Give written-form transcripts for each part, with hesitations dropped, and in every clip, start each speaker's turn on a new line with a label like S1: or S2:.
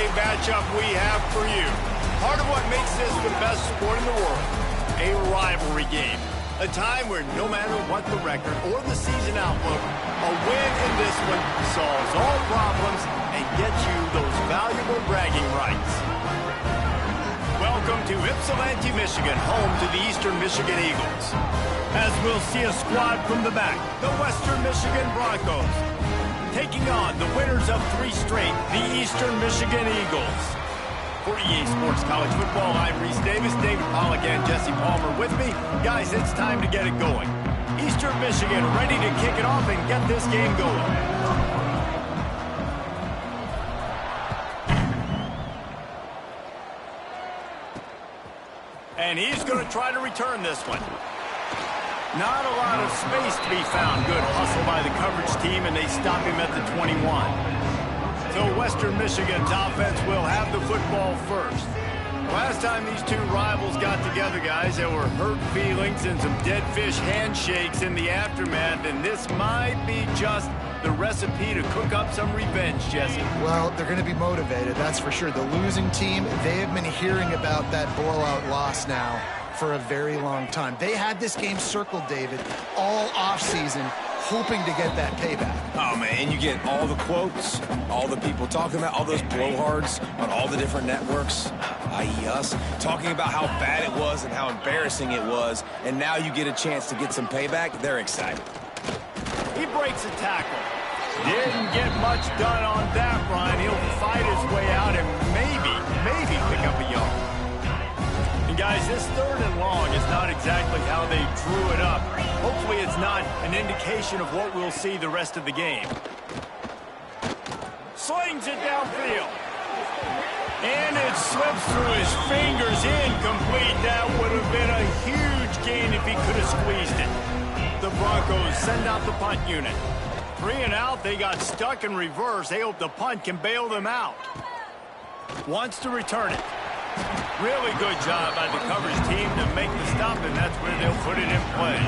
S1: a matchup we have for you. Part of what makes this the best sport in the world, a rivalry game. A time where no matter what the record or the season outlook, a win in this one solves all problems and gets you those valuable bragging rights. Welcome to Ypsilanti, Michigan, home to the Eastern Michigan Eagles. As we'll see a squad from the back, the Western Michigan Broncos, taking on the winners of 3 straight, the Eastern Michigan Eagles. For EA Sports College Football, I'm Reese Davis, David Pollack, and Jesse Palmer with me. Guys, it's time to get it going. Eastern Michigan ready to kick it off and get this game going. And he's going to try to return this one. Not a lot of space to be found. Good hustle by the coverage team, and they stop him at the 21. So Western Michigan's offense will have the football first. Last time these two rivals got together, guys, there were hurt feelings and some dead fish handshakes in the aftermath, and this might be just the recipe to cook up some revenge, Jesse.
S2: Well, they're going to be motivated, that's for sure. The losing team, they have been hearing about that blowout loss now for a very long time. They had this game circled, David, all offseason, hoping to get that payback.
S3: Oh, man, you get all the quotes, all the people talking about, all those blowhards on all the different networks, i.e. us, talking about how bad it was and how embarrassing it was, and now you get a chance to get some payback. They're excited.
S1: He breaks a tackle. Didn't get much done on that run. He'll fight his way out and maybe pick up a yard. And guys, this 3rd and long is not exactly how they drew it up. Hopefully it's not an indication of what we'll see the rest of the game. Slings it downfield. And it slips through his fingers, incomplete. That would have been a huge gain if he could have squeezed it. The Broncos send out the punt unit. 3 and out, they got stuck in reverse. They hope the punt can bail them out. Wants to return it. Really good job by the coverage team to make the stop, and that's where they'll put it in play.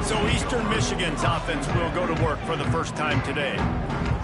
S1: So Eastern Michigan's offense will go to work for the first time today.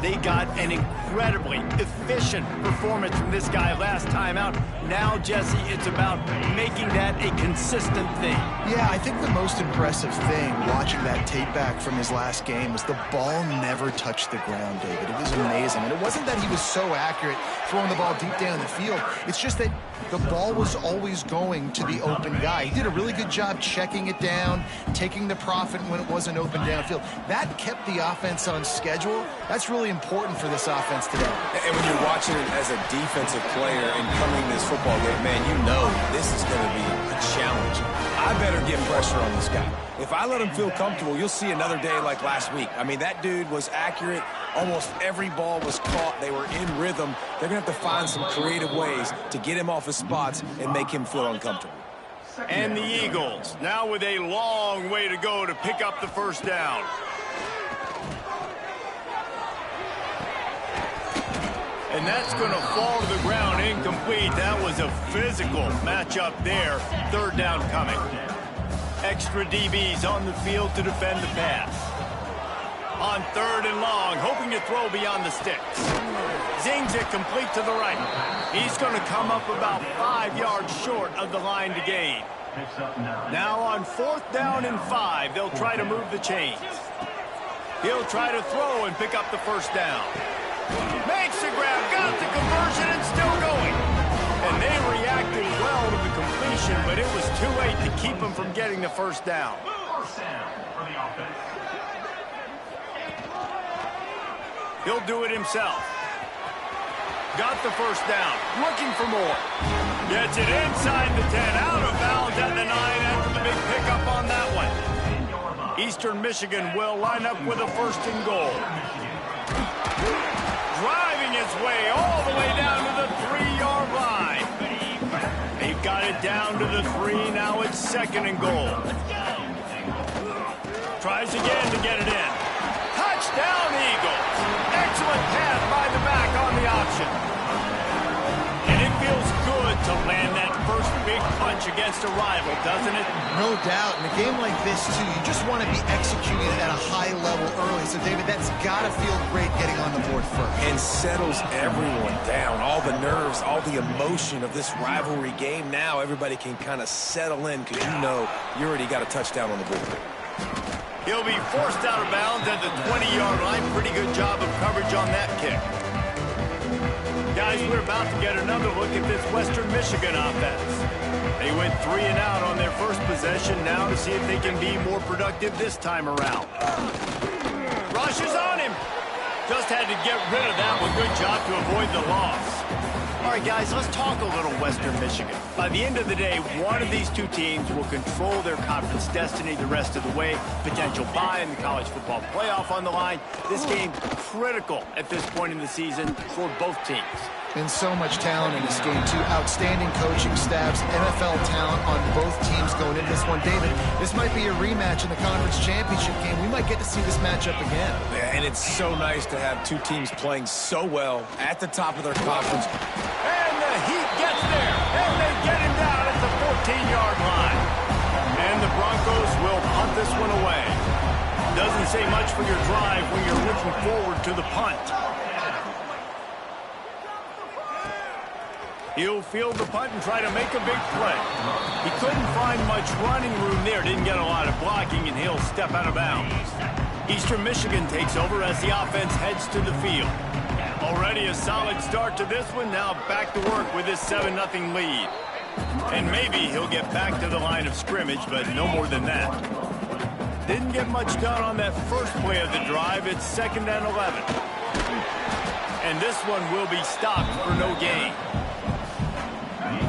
S1: They got an incredibly efficient performance from this guy last time out. Now, Jesse, it's about making that a consistent thing.
S2: Yeah, I think the most impressive thing watching that tape back from his last game was the ball never touched the ground, David. It was amazing. And it wasn't that he was so accurate throwing the ball deep down the field. It's just that the ball was always going to the open guy. He did a really good job checking it down, taking the profit when it wasn't open downfield. That kept the offense on schedule. That's really important for this offense today.
S3: And when you're watching it as a defensive player and coming this football game, man, you know this is going to be a challenge. I better get pressure on this guy. If I let him feel comfortable, you'll see another day like last week. I mean, that dude was accurate. Almost every ball was caught. They were in rhythm. They're going to have to find some creative ways to get him off his spots and make him feel uncomfortable.
S1: And the Eagles, now with a long way to go to pick up the first down. And that's going to fall to the ground incomplete. That was a physical matchup there. 3rd down coming. Extra DBs on the field to defend the pass. On 3rd and long, hoping to throw beyond the sticks. Zings it complete to the right. He's going to come up about 5 yards short of the line to gain. Now on 4th down and 5, they'll try to move the chains. He'll try to throw and pick up the first down. Makes the grab, got the conversion, and still going. And they reacted well to the completion, but it was too late to keep them from getting the first down. He'll do it himself. Got the first down, looking for more. Gets it inside the 10, out of bounds at the 9 after the big pickup on that one. Eastern Michigan will line up with a 1st and goal. Driving his way all the way down to the 3-yard line. They've got it down to the 3. Now it's 2nd and goal. Tries again to get it in. Touchdown, Eagles. Excellent pass by the back on the option. And it feels good to land that first big punch against a rival, doesn't it?
S2: No doubt. In a game like this, too, you just want to be executing at a high level early. So, David, that's got to feel great getting on the board first.
S3: And settles everyone down. All the nerves, all the emotion of this rivalry game. Now everybody can kind of settle in because you know you already got a touchdown on the board.
S1: He'll be forced out of bounds at the 20-yard line. Pretty good job of coverage on that kick. Guys, we're about to get another look at this Western Michigan offense. They went 3 and out on their first possession. Now to see if they can be more productive this time around. Rush is on him. Just had to get rid of that one. Good job to avoid the loss. All right, guys, let's talk a little Western Michigan. By the end of the day, one of these two teams will control their conference destiny the rest of the way. Potential bye in the college football playoff on the line. This game critical at this point in the season for both teams.
S2: And so much talent in this game, too. Outstanding coaching staffs, NFL talent on both teams going into this one. David, this might be a rematch in the conference championship game. We might get to see this matchup again.
S3: Yeah, and it's so nice to have two teams playing so well at the top of their conference.
S1: And the Heat gets there, and they get him down at the 14-yard line. And the Broncos will punt this one away. Doesn't say much for your drive when you're looking forward to the punt. He'll field the punt and try to make a big play. He couldn't find much running room there, didn't get a lot of blocking, and he'll step out of bounds. Eastern Michigan takes over as the offense heads to the field. Already a solid start to this one, now back to work with his 7-0 lead. And maybe he'll get back to the line of scrimmage, but no more than that. Didn't get much done on that first play of the drive. It's 2nd and 11. And this one will be stopped for no gain.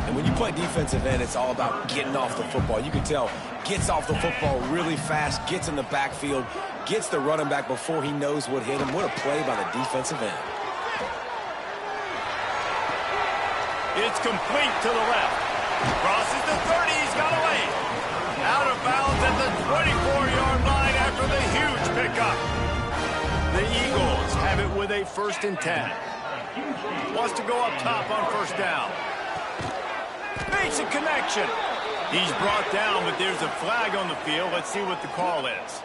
S3: And when you play defensive end, it's all about getting off the football. You can tell, gets off the football really fast, gets in the backfield, gets the running back before he knows what hit him. What a play by the defensive end.
S1: It's complete to the left. Crosses the 30, he's got away. Out of bounds at the 24-yard line after the huge pickup. The Eagles have it with a 1st and 10. Wants to go up top on 1st down. Makes a connection. He's brought down, but there's a flag on the field. Let's see what the call is.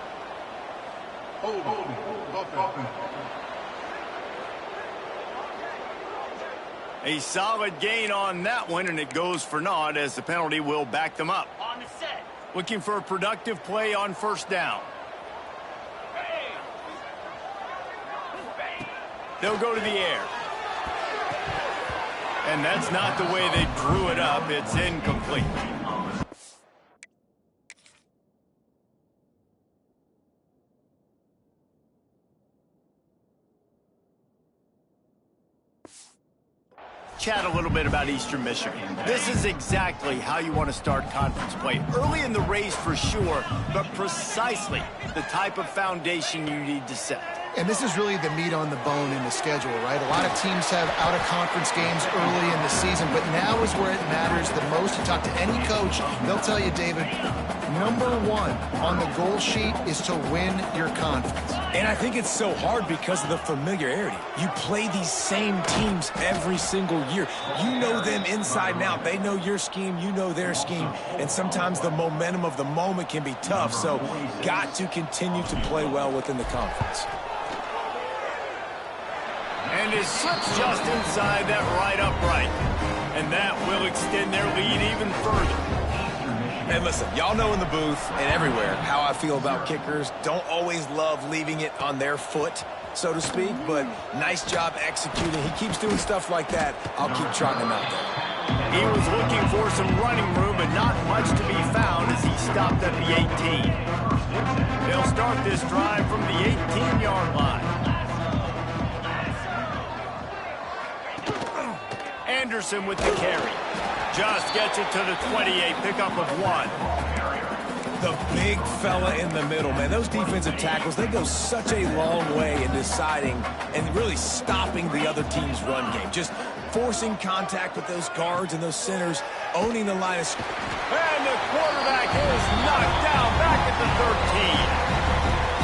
S1: A solid gain on that one, and it goes for naught as the penalty will back them up. On the set. Looking for a productive play on 1st down. They'll go to the air. And that's not the way they drew it up. It's incomplete. Chat a little bit about Eastern Michigan. This is exactly how you want to start conference play. Early in the race for sure, but precisely the type of foundation you need to set.
S2: And this is really the meat on the bone in the schedule, right? A lot of teams have out-of-conference games early in the season, but now is where it matters the most. You talk to any coach, they'll tell you, David, number 1 on the goal sheet is to win your conference.
S3: And I think it's so hard because of the familiarity. You play these same teams every single year. You know them inside and out. They know your scheme, you know their scheme, and sometimes the momentum of the moment can be tough, so got to continue to play well within the conference.
S1: And it slips just inside that right upright. And that will extend their lead even further.
S3: And listen, y'all know in the booth and everywhere how I feel about kickers. Don't always love leaving it on their foot, so to speak, but nice job executing. He keeps doing stuff like that. I'll keep trotting him out there.
S1: He was looking for some running room, but not much to be found as he stopped at the 18. They'll start this drive from the 18-yard line. Anderson with the carry. Just gets it to the 28, pickup of 1.
S3: The big fella in the middle, man. Those defensive tackles, they go such a long way in deciding and really stopping the other team's run game. Just forcing contact with those guards and those centers, owning the line of scrimmage.
S1: And the quarterback is knocked down back at the 13.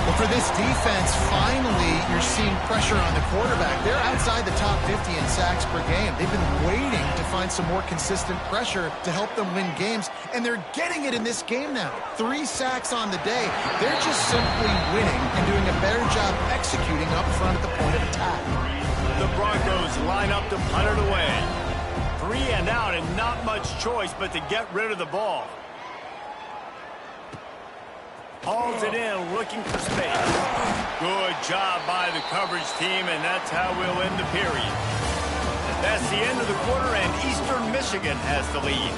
S2: Well, for this defense, finally, you're seeing pressure on the quarterback. They're outside the top 50 in sacks per game. They've been waiting to find some more consistent pressure to help them win games, and they're getting it in this game now. 3 sacks on the day. They're just simply winning and doing a better job executing up front at the point of attack.
S1: The Broncos line up to punt it away. 3 and out, and not much choice but to get rid of the ball. Hauls it in, looking for space. Good job by the coverage team, and that's how we'll end the period. That's the end of the quarter, and Eastern Michigan has the lead.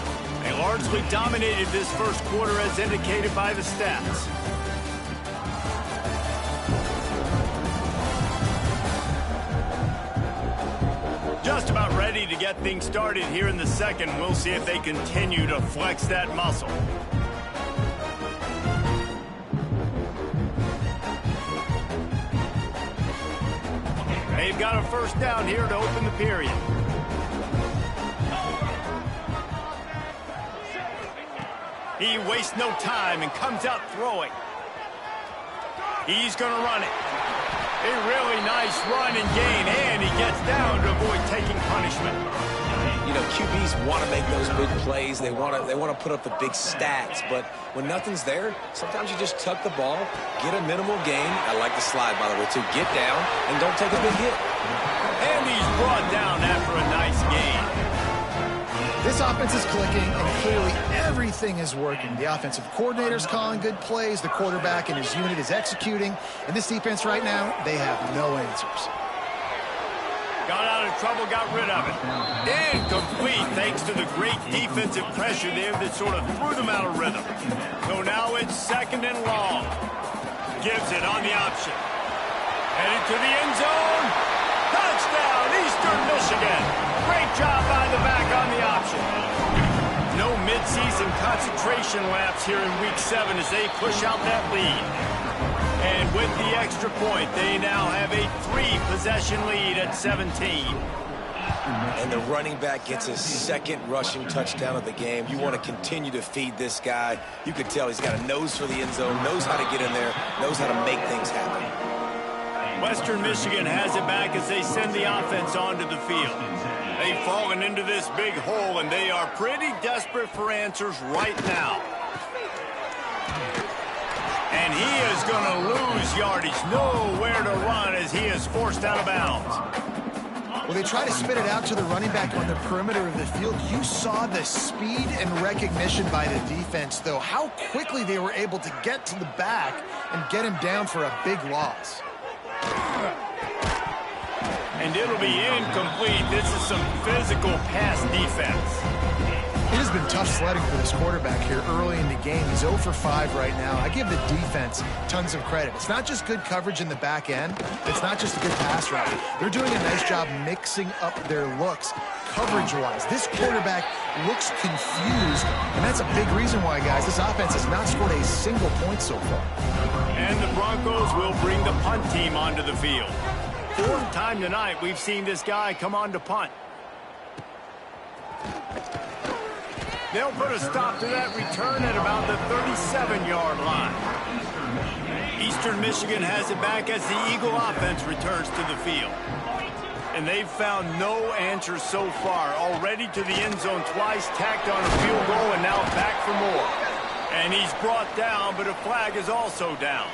S1: They largely dominated this first quarter as indicated by the stats. Just about ready to get things started here in the second. We'll see if they continue to flex that muscle. They've got a first down here to open the period. He wastes no time and comes out throwing. He's going to run it. A really nice run and gain, and he gets down to avoid taking punishment.
S3: You know, QBs want to make those big plays. They want to put up the big stats. But when nothing's there, sometimes you just tuck the ball, get a minimal gain. I like the slide, by the way, too. Get down and don't take a big hit.
S1: And he's brought down after a nice gain.
S2: This offense is clicking, and clearly everything is working. The offensive coordinator's calling good plays. The quarterback and his unit is executing. And this defense right now, they have no answers.
S1: Got out of trouble, got rid of it. Incomplete thanks to the great defensive pressure there that sort of threw them out of rhythm. So now it's second and long. Gives it on the option. Headed to the end zone. Touchdown, Eastern Michigan. Great job by the back on the option. No midseason concentration laps here in Week 7 as they push out that lead. And with the extra point, they now have a 3-possession lead at 17.
S3: And the running back gets his second rushing touchdown of the game. You want to continue to feed this guy. You can tell he's got a nose for the end zone, knows how to get in there, knows how to make things happen.
S1: Western Michigan has it back as they send the offense onto the field. They've fallen into this big hole, and they are pretty desperate for answers right now. And he is going to lose yardage. Nowhere to run as he is forced out of bounds.
S2: Well, they try to spit it out to the running back on the perimeter of the field. You saw the speed and recognition by the defense, though, how quickly they were able to get to the back and get him down for a big loss.
S1: And it'll be incomplete. This is some physical pass defense.
S2: It has been tough sledding for this quarterback here early in the game. He's 0 for 5 right now. I give the defense tons of credit. It's not just good coverage in the back end. It's not just a good pass route. They're doing a nice job mixing up their looks coverage-wise. This quarterback looks confused, and that's a big reason why, guys, this offense has not scored a single point so far.
S1: And the Broncos will bring the punt team onto the field. 4th time tonight we've seen this guy come on to punt. They'll put a stop to that return at about the 37-yard line. Eastern Michigan has it back as the Eagle offense returns to the field. And they've found no answers so far. Already to the end zone twice, tacked on a field goal, and now back for more. And he's brought down, but a flag is also down.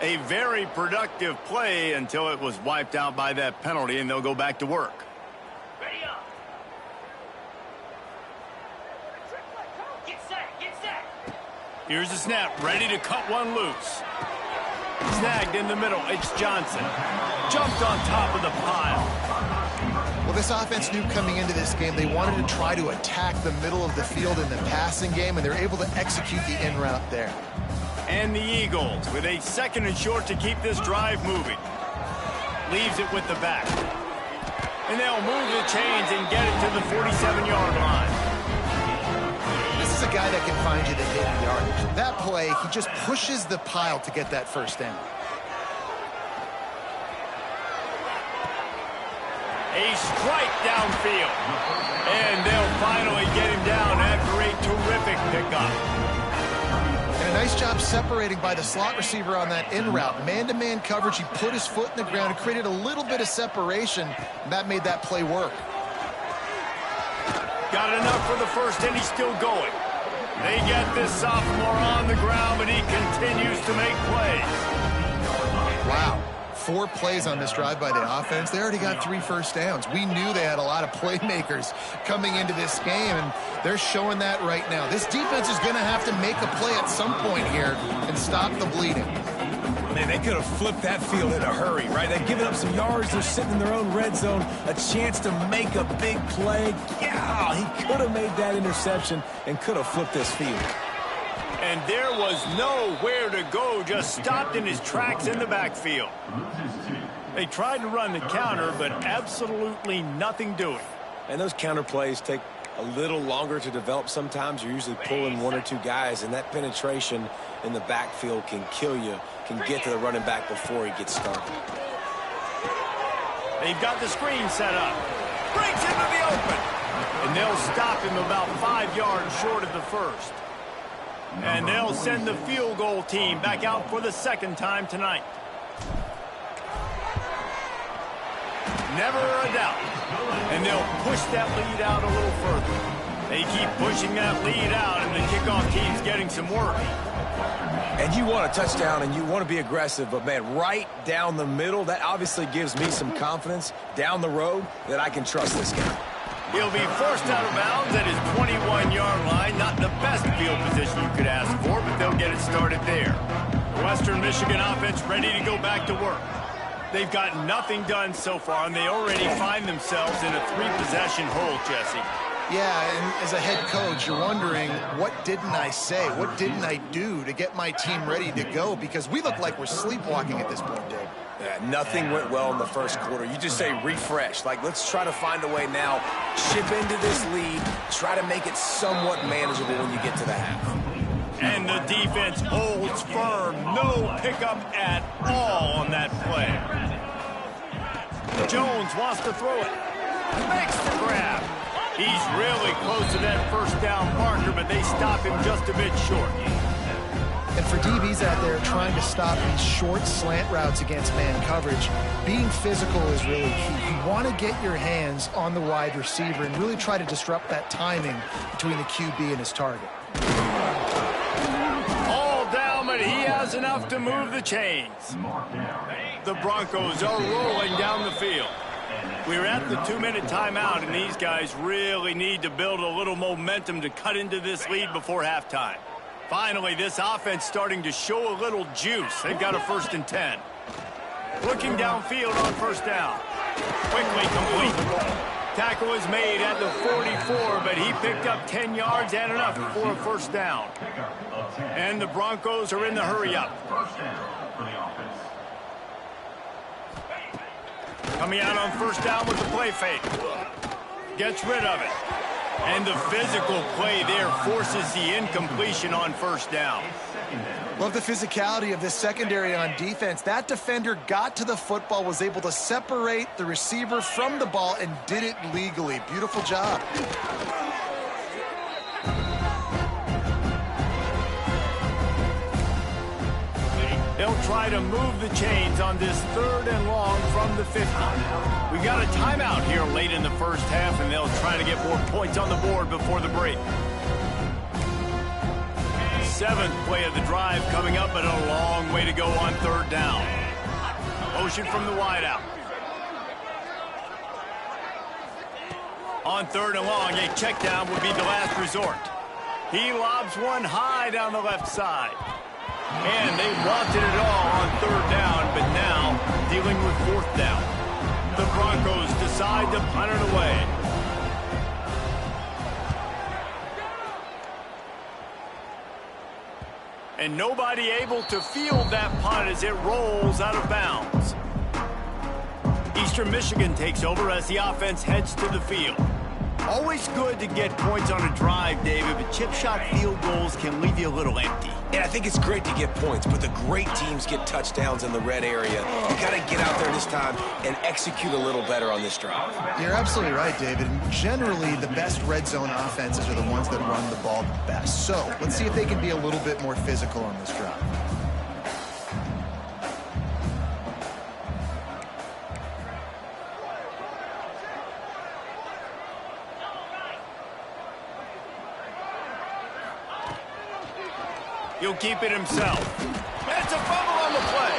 S1: A very productive play until it was wiped out by that penalty, and they'll go back to work.
S4: Ready up. Get set, get set.
S1: Here's the snap, ready to cut one loose. Snagged in the middle, it's Johnson. Jumped on top of the pile.
S2: Well, this offense knew coming into this game they wanted to try to attack the middle of the field in the passing game, and they're able to execute the in route there.
S1: And the Eagles with a 2nd and short to keep this drive moving. Leaves it with the back. And they'll move the chains and get it to the 47-yard line.
S2: This is a guy that can find you the hidden yardage. That play, he just pushes the pile to get that first down.
S1: A strike downfield. And they'll finally get him down after a terrific pickup.
S2: And a nice job separating by the slot receiver on that in route. Man-to-man coverage, he put his foot in the ground and created a little bit of separation, and that made that play work.
S1: Got enough for the first, and he's still going. They get this sophomore on the ground, but he continues to make plays.
S2: Wow. 4 plays on this drive by the offense. They already got 3 first downs. We knew they had a lot of playmakers coming into this game, and they're showing that right now. This defense is going to have to make a play at some point here and stop the bleeding.
S3: Man, they could have flipped that field in a hurry, right? They've given up some yards. They're sitting in their own red zone. A chance to make a big play. Yeah, he could have made that interception and could have flipped this field.
S1: And there was nowhere to go, just stopped in his tracks in the backfield. They tried to run the counter, but absolutely nothing doing.
S3: And those counter plays take a little longer to develop sometimes. You're usually pulling 1 or 2 guys, and that penetration in the backfield can kill you, can get to the running back before he gets started.
S1: They've got the screen set up. Breaks into the open. And they'll stop him about 5 yards short of the first. And they'll send the field goal team back out for the second time tonight. Never a doubt. And they'll push that lead out a little further. They keep pushing that lead out, and the kickoff team's getting some work.
S3: And you want a touchdown, and you want to be aggressive, but, man, right down the middle, that obviously gives me some confidence down the road that I can trust this guy.
S1: He'll be forced out of bounds at his 21-yard line. Not the best field position you could ask for, but they'll get it started there. The Western Michigan offense ready to go back to work. They've got nothing done so far, and they already find themselves in a 3-possession hole, Jesse.
S2: Yeah, and as a head coach, you're wondering, what didn't I say? What didn't I do to get my team ready to go? Because we look like we're sleepwalking at this point, Dave.
S3: Yeah, nothing went well in the first quarter. You just say refresh. Like, let's try to find a way now. Chip into this lead. Try to make it somewhat manageable when you get to the half.
S1: And the defense holds firm. No pickup at all on that play. Jones wants to throw it. Makes the grab. He's really close to that first down marker, but they stop him just a bit short.
S2: And for DBs out there trying to stop these short slant routes against man coverage, being physical is really key. You want to get your hands on the wide receiver and really try to disrupt that timing between the QB and his target.
S1: All down, but he has enough to move the chains. The Broncos are rolling down the field. We're at the 2-minute timeout, and these guys really need to build a little momentum to cut into this lead before halftime. Finally, this offense starting to show a little juice. They've got a 1st and 10. Looking downfield on first down. Quickly complete. Tackle is made at the 44, but he picked up 10 yards and enough for a first down. And the Broncos are in the hurry-up. Coming out on first down with the play fake. Gets rid of it. And the physical play there forces the incompletion on first down.
S2: Love the physicality of this secondary on defense. That defender got to the football, was able to separate the receiver from the ball, and did it legally. Beautiful job.
S1: They'll try to move the chains on this 3rd and long from the 50. We got a timeout here late in the first half, and they'll try to get more points on the board before the break. 7th play of the drive coming up, but a long way to go on 3rd down. Motion from the wideout. On 3rd and long, a check down would be the last resort. He lobs one high down the left side. And they wanted it all on 3rd down, but now dealing with 4th down. The Broncos decide to punt it away. And nobody able to field that punt as it rolls out of bounds. Eastern Michigan takes over as the offense heads to the field. Always good to get points on a drive, David, but chip shot field goals can leave you a little empty.
S3: And I think it's great to get points, but the great teams get touchdowns in the red area. You got to get out there this time and execute a little better on this drive.
S2: You're absolutely right, David. Generally, the best red zone offenses are the ones that run the ball the best. So let's see if they can be a little bit more physical on this drive.
S1: He'll keep it himself. It's a fumble on the play.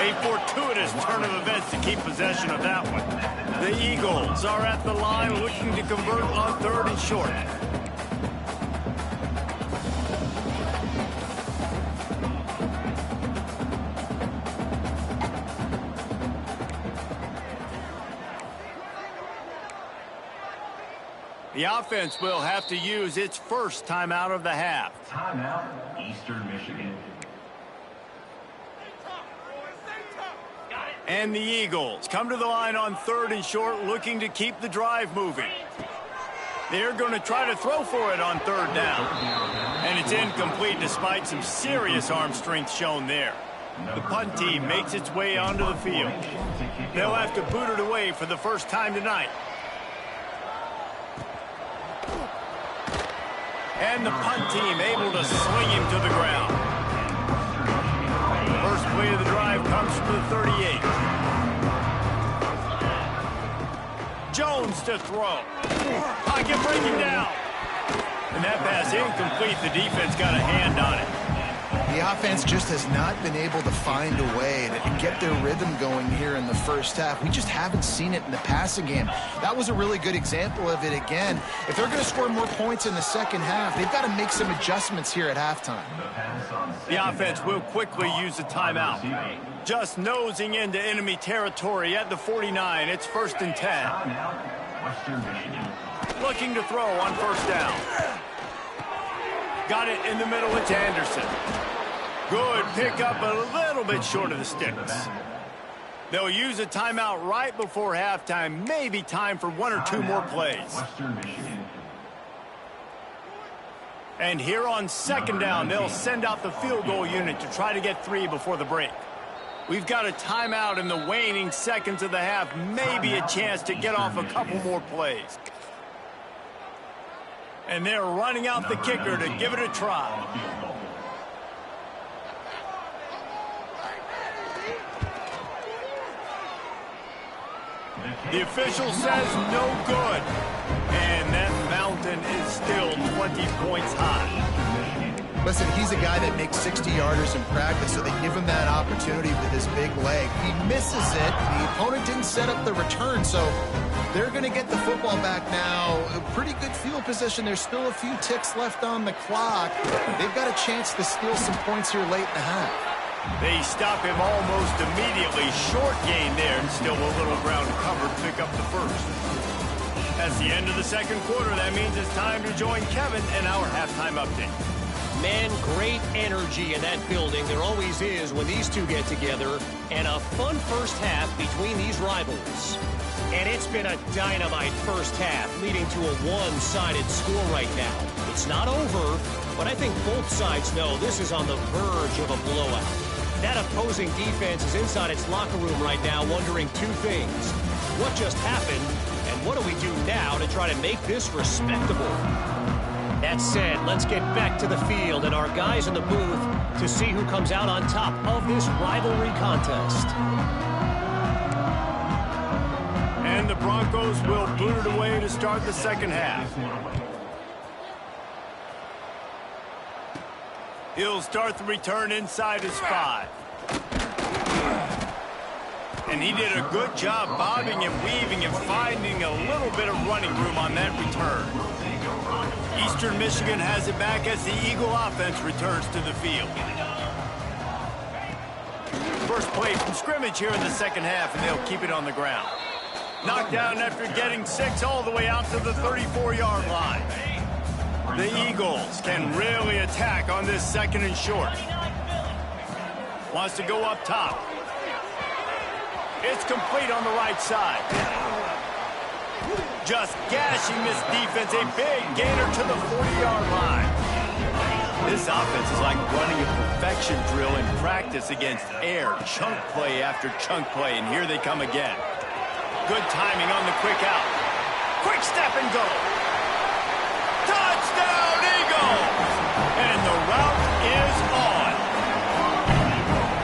S1: A fortuitous turn of events to keep possession of that one. The Eagles are at the line looking to convert on 3rd and short. The offense will have to use its first timeout of the half.
S5: Timeout, Eastern Michigan.
S1: And the Eagles come to the line on 3rd and short, looking to keep the drive moving. They're going to try to throw for it on 3rd down. And it's incomplete despite some serious arm strength shown there. The punt team makes its way onto the field. They'll have to boot it away for the first time tonight. And the punt team able to swing him to the ground. First play of the drive comes from the 38. Jones to throw. Pocket breaking down. And that pass incomplete. The defense got a hand on it.
S2: The offense just has not been able to find a way to get their rhythm going here in the first half. We just haven't seen it in the passing game. That was a really good example of it again. If they're going to score more points in the second half, they've got to make some adjustments here at halftime.
S1: The offense will quickly use a timeout. Just nosing into enemy territory at the 49. It's 1st and 10. Looking to throw on 1st down. Got it in the middle. It's Anderson. Good pickup, a little bit short of the sticks. They'll use a timeout right before halftime. Maybe time for 1 or 2 more plays. And here on 2nd down, they'll send out the field goal unit to try to get 3 before the break. We've got a timeout in the waning seconds of the half. Maybe a chance to get off a couple more plays. And they're running out the kicker to give it a try. The official says no good. And that mountain is still 20 points high.
S2: Listen, he's a guy that makes 60-yarders in practice, so they give him that opportunity with his big leg. He misses it. The opponent didn't set up the return, so they're going to get the football back now. A pretty good field position. There's still a few ticks left on the clock. They've got a chance to steal some points here late in the half.
S1: They stop him almost immediately. Short gain there, and still a little ground covered to pick up the first. That's the end of the second quarter. That means it's time to join Kevin in our halftime update.
S6: Man, great energy in that building. There always is when these two get together. And a fun first half between these rivals. And it's been a dynamite first half, leading to a one-sided score right now. It's not over, but I think both sides know this is on the verge of a blowout. That opposing defense is inside its locker room right now wondering 2 things. What just happened, and what do we do now to try to make this respectable? That said, let's get back to the field and our guys in the booth to see who comes out on top of this rivalry contest.
S1: And the Broncos will boot it away to start the second half. He'll start the return inside his 5. And he did a good job bobbing and weaving and finding a little bit of running room on that return. Eastern Michigan has it back as the Eagle offense returns to the field. First play from scrimmage here in the second half, and they'll keep it on the ground. Knocked down after getting 6 all the way out to the 34-yard line. The Eagles can really attack on this 2nd and short. Wants to go up top. It's complete on the right side. Just gashing this defense, a big gainer to the 40-yard line. This offense is like running a perfection drill in practice against air, chunk play after chunk play, and here they come again. Good timing on the quick out. Quick step and go. Touchdown, Eagles! And the route is on.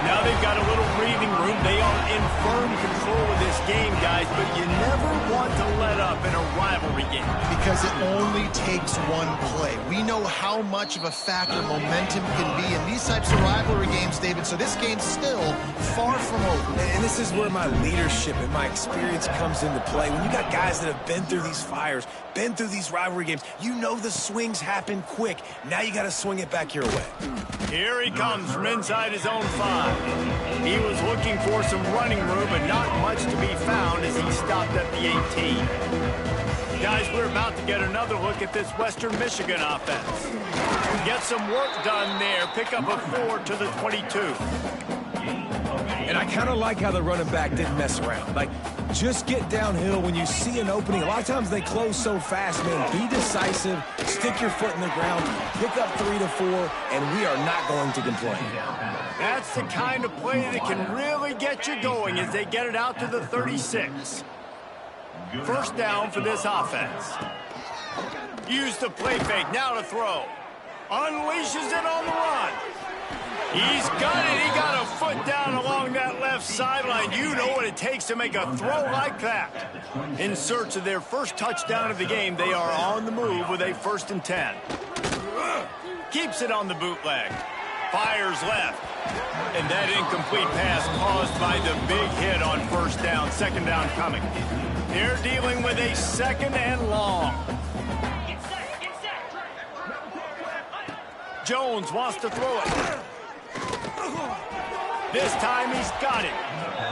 S1: Now they've got a little breathing room. They are in firm control of this game, guys, but you never want to let up in a rivalry game.
S2: Because it only takes one play. We know how much of a factor momentum can be in these types of rivalry games, David, so this game's still far from over.
S3: And this is where my leadership and my experience comes into play. When you got guys that have been through these fires, been through these rivalry games, you know the swings happen quick. Now you got to swing it back your way.
S1: Here he comes from inside his own 5. He was looking for some running room, but not much to be found as he stopped at the 18. Guys, we're about to get another look at this Western Michigan offense. Get some work done there. Pick up a 4 to the 22.
S3: And I kind of like how the running back didn't mess around. Like, just get downhill when you see an opening. A lot of times they close so fast, man. Be decisive, stick your foot in the ground, pick up 3 to 4, and we are not going to complain.
S1: That's the kind of play that can really get you going as they get it out to the 36. First down for this offense. Use the play fake, now to throw. Unleashes it on the run. He's got it. He got a foot down along that left sideline. You know what it takes to make a throw like that. In search of their first touchdown of the game, they are on the move with a 1st and 10. Keeps it on the bootleg. Fires left. And that incomplete pass caused by the big hit on first down. Second down coming. They're dealing with a 2nd and long. Jones wants to throw it. This time he's got it.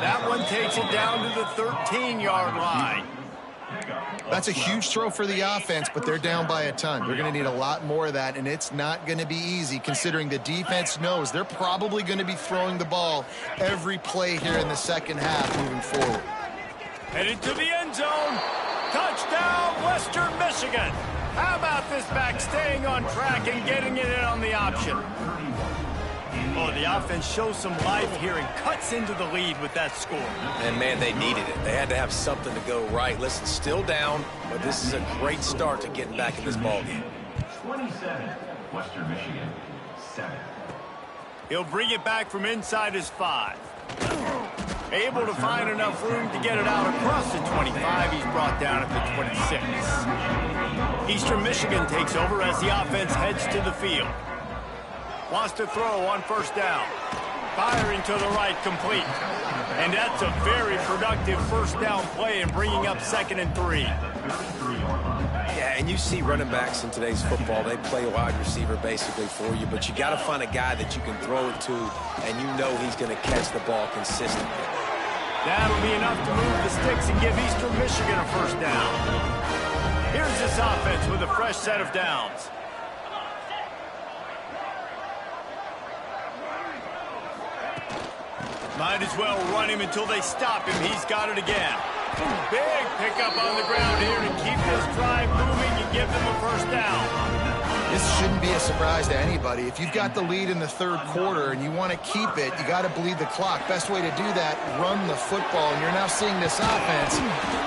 S1: That one takes it down to the 13-yard line.
S2: That's a huge throw for the offense, but they're down by a ton. They're going to need a lot more of that, and it's not going to be easy considering the defense knows they're probably going to be throwing the ball every play here in the second half moving forward.
S1: Headed to the end zone. Touchdown, Western Michigan. How about this back staying on track and getting it in on the option? Oh, the offense shows some life here and cuts into the lead with that score.
S3: And, man, they needed it. They had to have something to go right. Listen, still down, but this is a great start to getting back in this ballgame.
S5: 27, Western Michigan, 7.
S1: He'll bring it back from inside his 5. Able to find enough room to get it out across the 25. He's brought down at the 26. Eastern Michigan takes over as the offense heads to the field. Wants to throw on first down. Firing to the right, complete. And that's a very productive first down play and bringing up 2nd and 3.
S3: Yeah, and you see running backs in today's football, they play wide receiver basically for you, but you got to find a guy that you can throw it to, and you know he's going to catch the ball consistently.
S1: That'll be enough to move the sticks and give Eastern Michigan a first down. Here's this offense with a fresh set of downs. Might as well run him until they stop him. He's got it again. Big pickup on the ground here to keep this drive moving and give them a first down.
S2: This shouldn't be a surprise to anybody. If you've got the lead in the third quarter and you want to keep it, you got to bleed the clock. Best way to do that, run the football. And you're now seeing this offense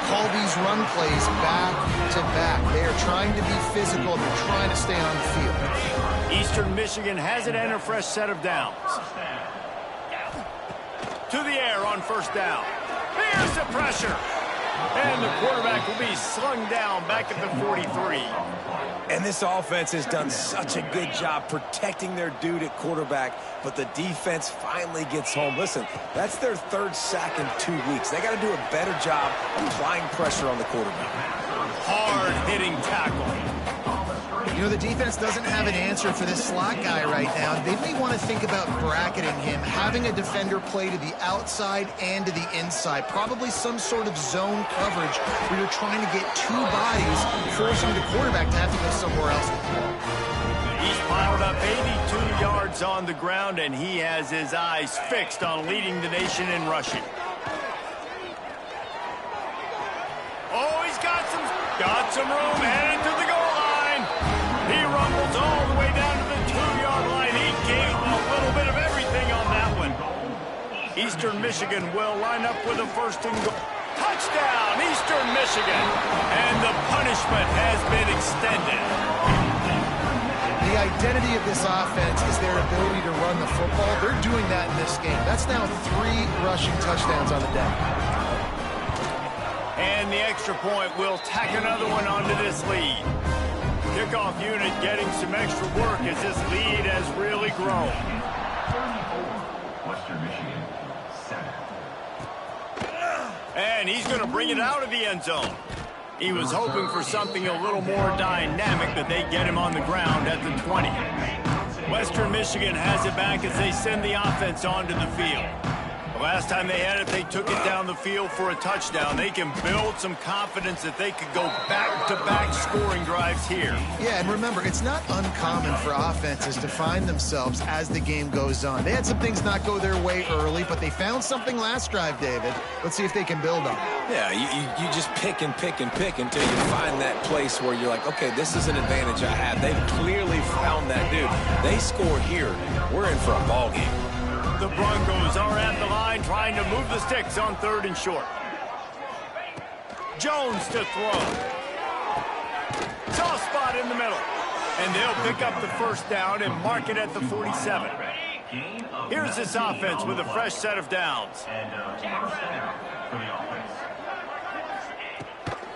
S2: call these run plays back to back. They are trying to be physical and they're trying to stay on the field.
S1: Eastern Michigan has it and a fresh set of downs. To the air on first down. Here's the pressure. And the quarterback will be slung down back at the 43.
S3: And this offense has done such a good job protecting their dude at quarterback, but the defense finally gets home. Listen, that's their 3rd sack in 2 weeks. They got to do a better job applying pressure on the quarterback.
S1: Hard-hitting tackle.
S2: You know, the defense doesn't have an answer for this slot guy right now. They may want to think about bracketing him, having a defender play to the outside and to the inside. Probably some sort of zone coverage where you're trying to get 2 bodies, forcing the quarterback to have to go somewhere else.
S1: He's piled up 82 yards on the ground, and he has his eyes fixed on leading the nation in rushing. Oh, he's got got some room, headed to the goal line. He rumbles all the way down to the 2-yard line. He gave a little bit of everything on that one. Eastern Michigan will line up with a first and goal. Touchdown, Eastern Michigan. And the punishment has been extended.
S2: The identity of this offense is their ability to run the football. They're doing that in this game. That's now 3 rushing touchdowns on the day.
S1: And the extra point will tack another one onto this lead. Kickoff unit getting some extra work as this lead has really grown.
S5: 34, Western Michigan, 7.
S1: And he's going to bring it out of the end zone. He was hoping for something a little more dynamic, but they get him on the ground at the 20. Western Michigan has it back as they send the offense onto the field. The last time they had it, they took it down the field for a touchdown. They can build some confidence that they could go back-to-back scoring drives here.
S2: Yeah, and remember, it's not uncommon for offenses to find themselves as the game goes on. They had some things not go their way early, but they found something last drive, David. Let's see if they can build on it.
S3: Yeah, you just pick and pick and pick until you find that place where you're like, okay, this is an advantage I have. They've clearly found that, dude. They score here. We're in for a ball game.
S1: The Broncos are at the line trying to move the sticks on 3rd and short. Jones to throw. Soft spot in the middle. And they'll pick up the first down and mark it at the 47. Here's this offense with a fresh set of downs.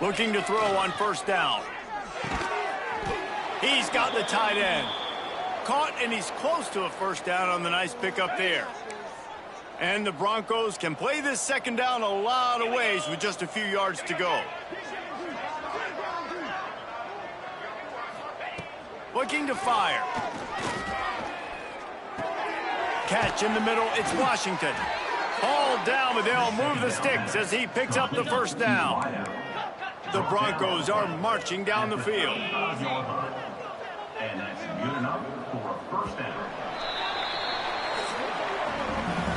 S1: Looking to throw on first down. He's got the tight end. Caught, and he's close to a first down on the nice pickup there. And the Broncos can play this second down a lot of ways with just a few yards to go. Looking to fire. Catch in the middle, it's Washington. Hauled down, but they'll move the sticks as he picks up the first down. The Broncos are marching down the field.
S5: And that's good enough for a first down.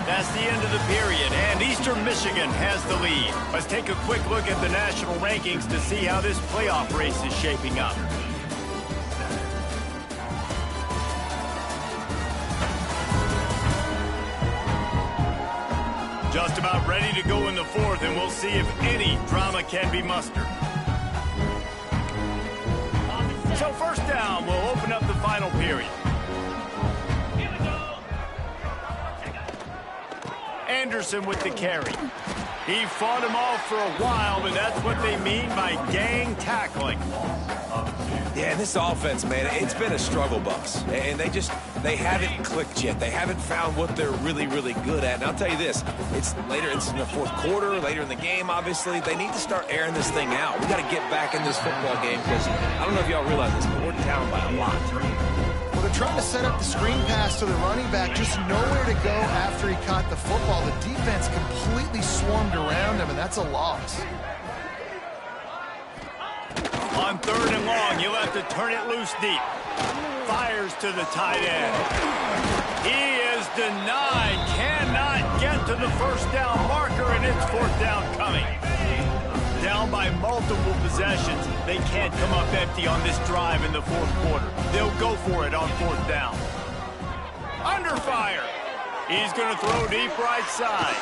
S1: That's the end of the period, and Eastern Michigan has the lead. Let's take a quick look at the national rankings to see how this playoff race is shaping up. Just about ready to go in the 4th, and we'll see if any drama can be mustered. So first down will open up the final period. Anderson with the carry. He fought him off for a while, but that's what they mean by gang tackling.
S3: Yeah, this offense, man, it's been a struggle bus. And they haven't clicked yet. They haven't found what they're really, really good at. And I'll tell you this, it's in the 4th quarter, later in the game, obviously. They need to start airing this thing out. We got to get back in this football game because I don't know if y'all realize this, but we're down by a lot.
S2: Well, they're trying to set up the screen pass to the running back, just nowhere to go after he caught the football. The defense completely swarmed around him, and that's a loss.
S1: On 3rd and long, you'll have to turn it loose deep. Fires to the tight end. He is denied. Cannot get to the first down marker, and it's 4th down coming. Down by multiple possessions. They can't come up empty on this drive in the 4th quarter. They'll go for it on 4th down. Under fire. He's going to throw deep right side.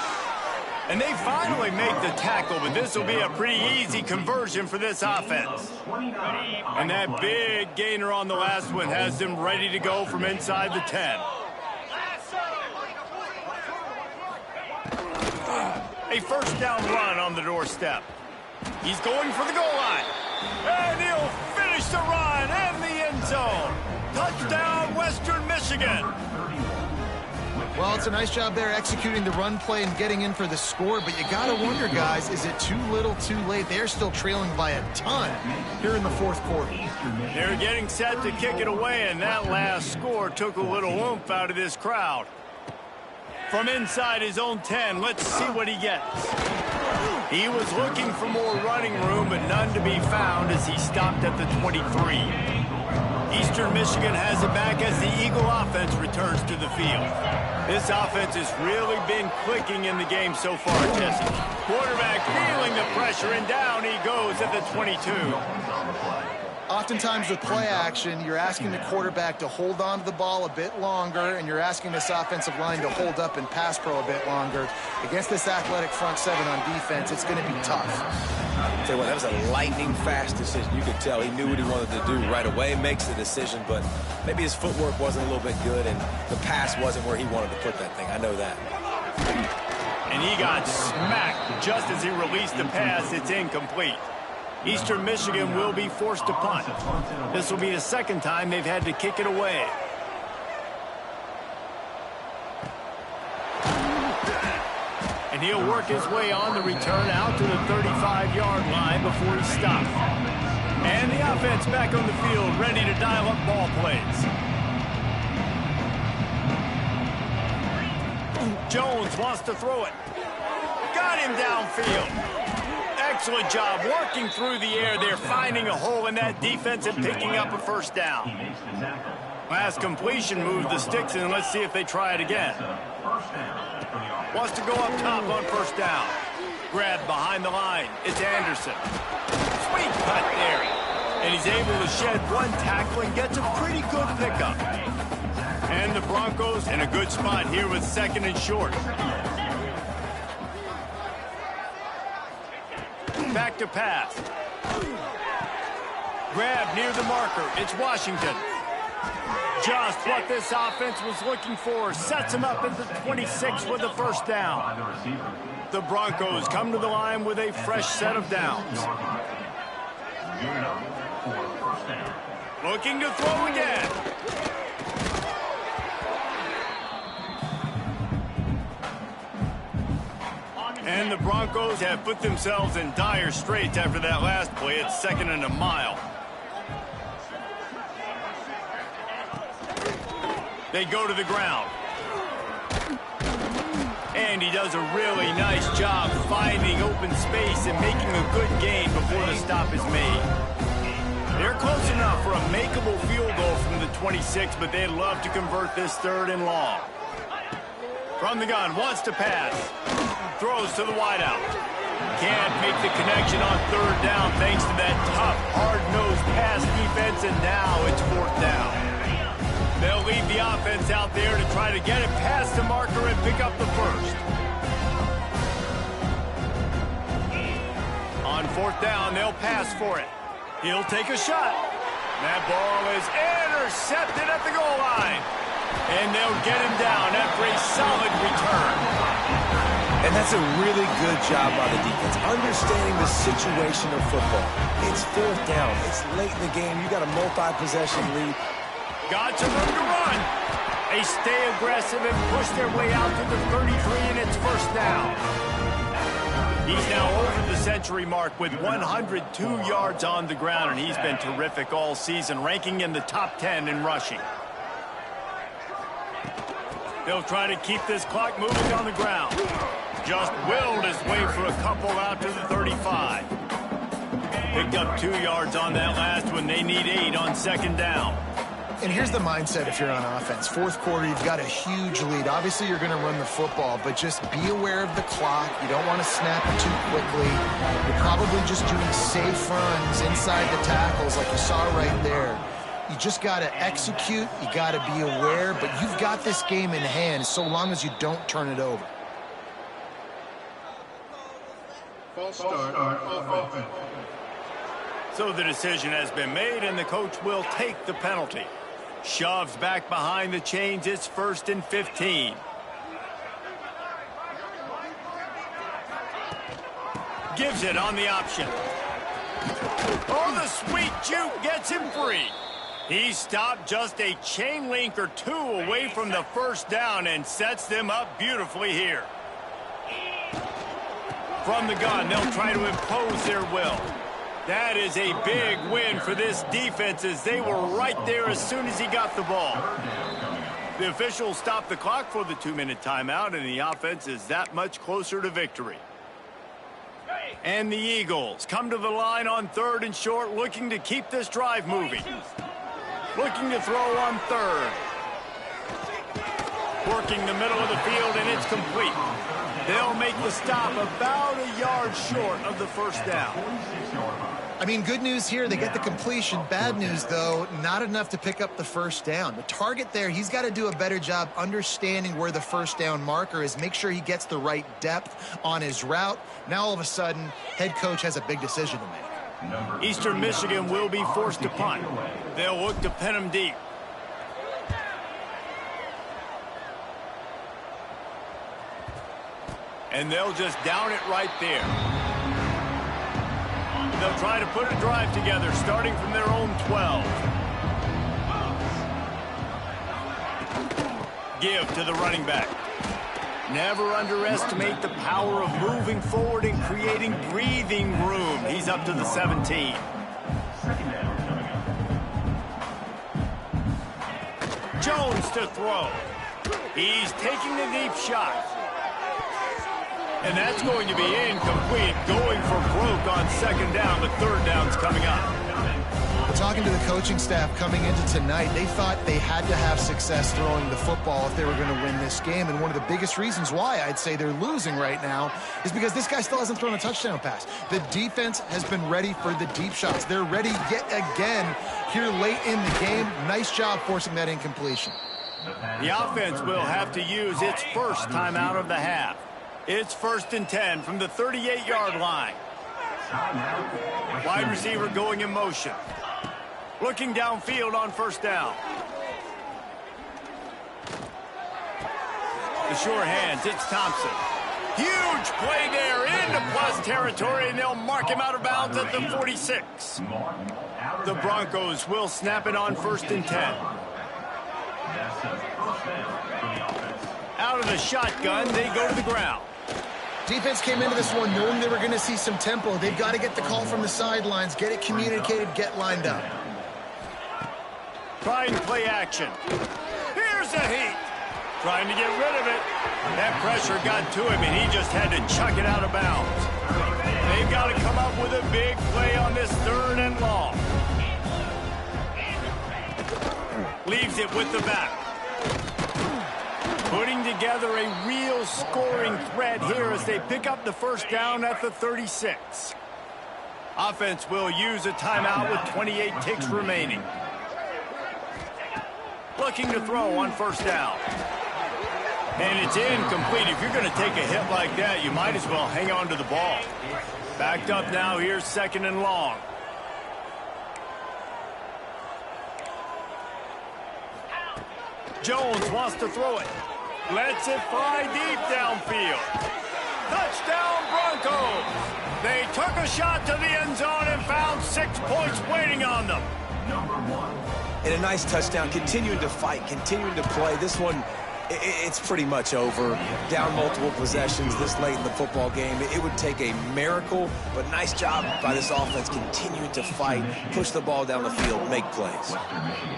S1: And they finally make the tackle, but this will be a pretty easy conversion for this offense. And that big gainer on the last one has them ready to go from inside the 10. A first down run on the doorstep. He's going for the goal line. And he'll finish the run in the end zone. Touchdown, Western Michigan.
S2: Well, it's a nice job there executing the run play and getting in for the score, but you got to wonder, guys, is it too little, too late? They're still trailing by a ton here in the 4th quarter.
S1: They're getting set to kick it away, and that last score took a little oomph out of this crowd. From inside his own 10, let's see what he gets. He was looking for more running room, but none to be found as he stopped at the 23. Eastern Michigan has it back as the Eagle offense returns to the field. This offense has really been clicking in the game so far, Jesse. Quarterback feeling the pressure, and down he goes at the 22.
S2: Oftentimes with play action, you're asking the quarterback to hold on to the ball a bit longer, and you're asking this offensive line to hold up and pass pro a bit longer. Against this athletic front seven on defense, it's going to be tough.
S3: Tell you what, that was a lightning-fast decision. You could tell he knew what he wanted to do right away, makes the decision, but maybe his footwork wasn't a little bit good, and the pass wasn't where he wanted to put that thing. I know that.
S1: And he got smacked just as he released the pass. It's incomplete. Eastern Michigan will be forced to punt. This will be the second time they've had to kick it away. And he'll work his way on the return out to the 35-yard line before he stops. And the offense back on the field, ready to dial up ball plays. Jones wants to throw it. Got him downfield. Excellent job working through the air there, finding a hole in that defense and picking up a first down. Last completion moved the sticks, and let's see if they try it again. Wants to go up top on first down. Grab behind the line. It's Anderson. Sweet cut there. And he's able to shed one tackle and gets a pretty good pickup. And the Broncos in a good spot here with second and short. Back to pass. Grab near the marker. It's Washington. Just what this offense was looking for. Sets him up at the 26 with the first down. The Broncos come to the line with a fresh set of downs. Looking to throw again. And the Broncos have put themselves in dire straits after that last play. It's second and a mile. They go to the ground. And he does a really nice job finding open space and making a good gain before the stop is made. They're close enough for a makeable field goal from the 26, but they'd love to convert this third and long. From the gun, wants to pass. Throws to the wideout. Can't make the connection on third down thanks to that tough, hard-nosed pass defense, and now it's fourth down. They'll leave the offense out there to try to get it past the marker and pick up the first. On fourth down, they'll pass for it. He'll take a shot. That ball is intercepted at the goal line. And they'll get him down after a solid return.
S3: And that's a really good job by the defense, understanding the situation of football. It's fourth down. It's late in the game. You got a multi-possession lead.
S1: Got some room to run. They stay aggressive and push their way out to the 33, and it's first down. He's now over the century mark with 102 yards on the ground, and he's been terrific all season, ranking in the top 10 in rushing. They'll try to keep this clock moving on the ground. Just willed his way for a couple out to the 35. Picked up 2 yards on that last one. They need 8 on second down.
S2: And here's the mindset if you're on offense. Fourth quarter, you've got a huge lead. Obviously, you're going to run the football, but just be aware of the clock. You don't want to snap it too quickly. You're probably just doing safe runs inside the tackles like you saw right there. You just got to execute. You got to be aware, but you've got this game in hand so long as you don't turn it over.
S5: False start offense.
S1: So the decision has been made, and the coach will take the penalty. Shoves back behind the chains. It's 1st and 15. Gives it on the option. Oh, the sweet juke gets him free. He stopped just a chain link or 2 away from the first down and sets them up beautifully here. From the gun, they'll try to impose their will. That is a big win for this defense as they were right there as soon as he got the ball. The officials stopped the clock for the 2-minute timeout, and the offense is that much closer to victory. And the Eagles come to the line on 3rd and short, looking to keep this drive moving. Looking to throw on 3rd. Working the middle of the field, and it's complete. They'll make the stop about a yard short of the first down.
S2: I mean, good news here, they get the completion. Bad news, though, not enough to pick up the first down. The target there, he's got to do a better job understanding where the first down marker is, make sure he gets the right depth on his route. Now, all of a sudden, head coach has a big decision to make.
S1: Eastern Michigan will be forced to punt. They'll look to pin him deep. And they'll just down it right there. They'll try to put a drive together, starting from their own 12. Give to the running back. Never underestimate the power of moving forward and creating breathing room. He's up to the 17. Jones to throw. He's taking the deep shot. And that's going to be incomplete, going for broke on second down, but third down's coming up.
S2: Talking to the coaching staff coming into tonight, they thought they had to have success throwing the football if they were going to win this game. And one of the biggest reasons why I'd say they're losing right now is because this guy still hasn't thrown a touchdown pass. The defense has been ready for the deep shots. They're ready yet again here late in the game. Nice job forcing that incompletion.
S1: The offense will have to use its first timeout of the half. It's 1st and 10 from the 38-yard line. Wide receiver going in motion. Looking downfield on first down. The sure hands, it's Thompson. Huge play there into plus territory, and they'll mark him out of bounds at the 46. The Broncos will snap it on 1st and 10. Out of the shotgun, they go to the ground.
S2: Defense came into this one knowing they were going to see some tempo. They've got to get the call from the sidelines, get it communicated, get lined up.
S1: Trying to play action. Here's a heat. Trying to get rid of it. That pressure got to him, and he just had to chuck it out of bounds. They've got to come up with a big play on this 3rd and long. Leaves it with the back. Putting together a real scoring threat here as they pick up the first down at the 36. Offense will use a timeout with 28 ticks remaining. Looking to throw on first down. And it's incomplete. If you're going to take a hit like that, you might as well hang on to the ball. Backed up now, here's 2nd and long. Jones wants to throw it. Lets it fly deep downfield. Touchdown Broncos. They took a shot to the end zone and found 6 points waiting on them.
S3: And a nice touchdown, continuing to fight, continuing to play. This one, it's pretty much over. Down multiple possessions this late in the football game. It would take a miracle, but nice job by this offense continuing to fight, push the ball down the field, make plays.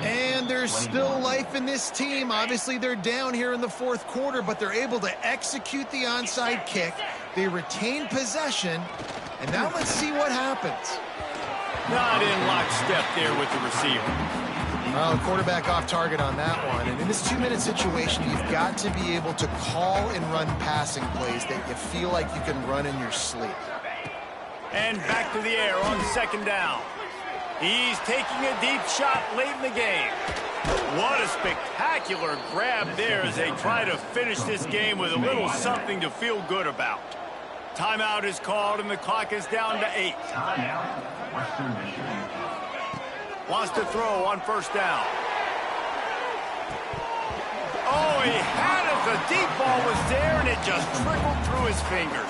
S2: And there's still life in this team. Obviously, they're down here in the 4th quarter, but they're able to execute the onside kick. They retain possession, and now let's see what happens.
S1: Not in lockstep there with the receiver.
S2: Well, the quarterback off target on that one. And in this 2-minute situation, you've got to be able to call and run passing plays that you feel like you can run in your sleep.
S1: And back to the air on 2nd down. He's taking a deep shot late in the game. What a spectacular grab there as they try to finish this game with a little something to feel good about. Timeout is called and the clock is down to 8. Wants to throw on first down. Oh, he had it. The deep ball was there, and it just trickled through his fingers.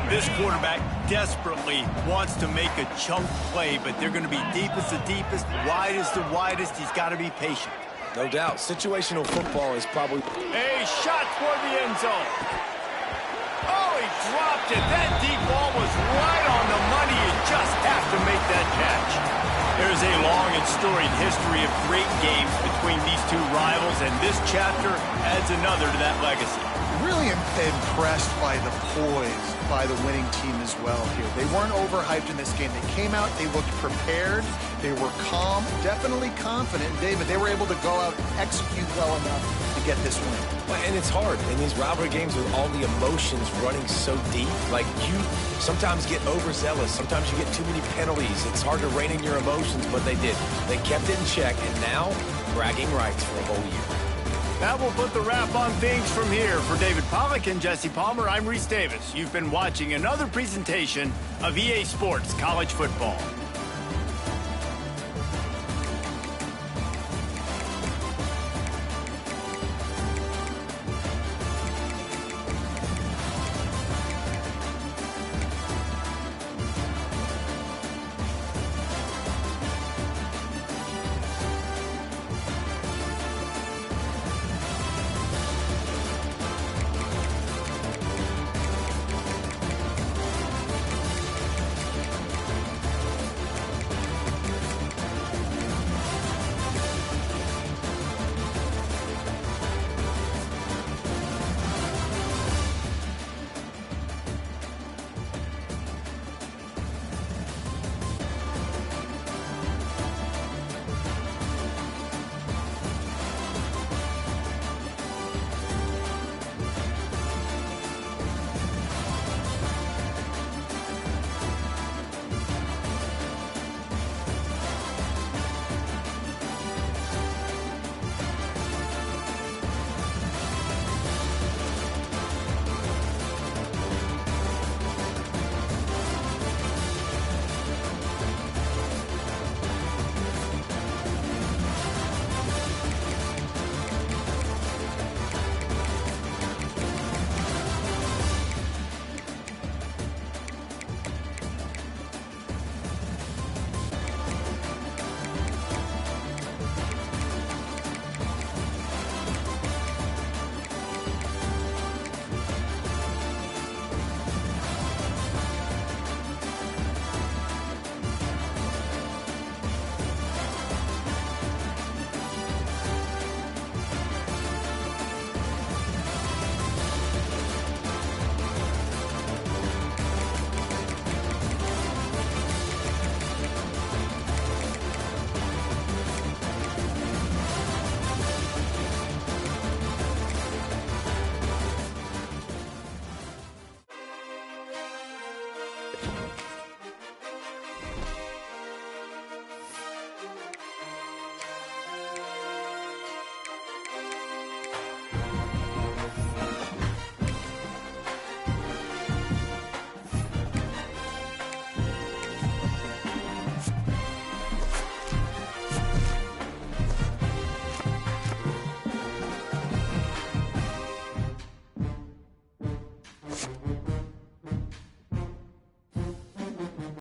S1: This quarterback desperately wants to make a chunk play, but they're going to be deepest the deepest, widest the widest. He's got to be patient.
S3: No doubt. Situational football is probably...
S1: A shot toward the end zone. Oh, he dropped it. That deep ball was right on the money. You just have to make that catch. There's a long and storied history of great games between these two rivals, and this chapter adds another to that legacy.
S2: Really impressed by the poise by the winning team as well here. They weren't overhyped in this game. They came out, they looked prepared, they were calm, definitely confident. David, they were able to go out and execute well enough to to get this win.
S3: And it's hard in these rivalry games with all the emotions running so deep. Like, you sometimes get overzealous. Sometimes you get too many penalties. It's hard to rein in your emotions, but they did. They kept it in check, and now bragging rights for a whole year.
S1: That will put the wrap on things from here. For David Pollack and Jesse Palmer, I'm Reese Davis. You've been watching another presentation of EA Sports College Football.